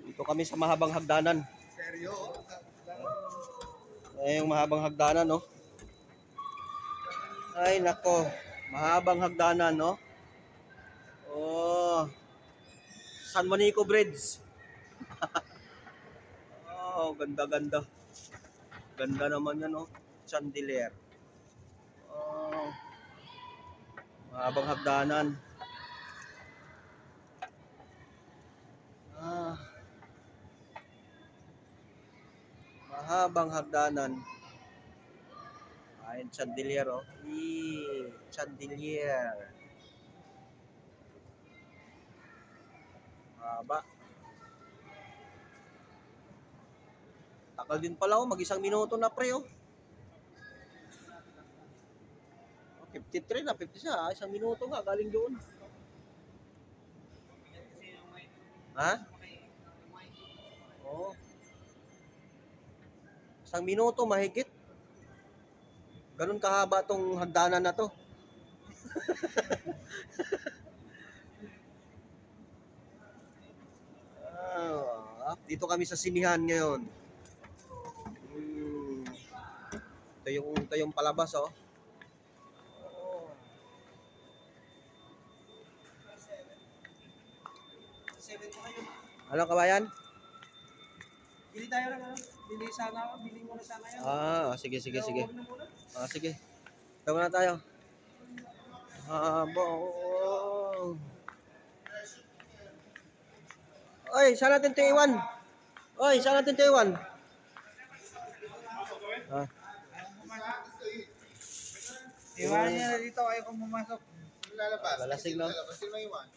Dito kami sa mahabang hagdanan. Seryo? Yung mahabang hagdanan, no? Ay, nako. Mahabang hagdanan, no? Oh. San Juanico Bridge. Oh, ganda-ganda. Ganda naman yan, no? Chandelier. Oh. Mahabang hagdanan. Ah. Mahabang hagdanan. Ayun, chandelier, oh. Chandelier. Haba. Takal din pala, oh. Mag-1 minuto na, pre, oh. 53 na, 50 siya. 1 minuto nga, galing doon. Ha? Oo. 1 minuto, mahigit. Ganun kahaba tong hagdanan na to. Dito kami sa sinihan ngayon. Ito yung palabas, oh. Ano, kabayan? Bili tayo lang, ano? Bili sana ako. Bili mo na sana yan. Sige. Sige. Ito na tayo. Oy, saan natin ito iwan? Iwan niya na dito. Ayaw kong pumasok. Lalabas. Lalasing, no? Lalabasin mo iwan.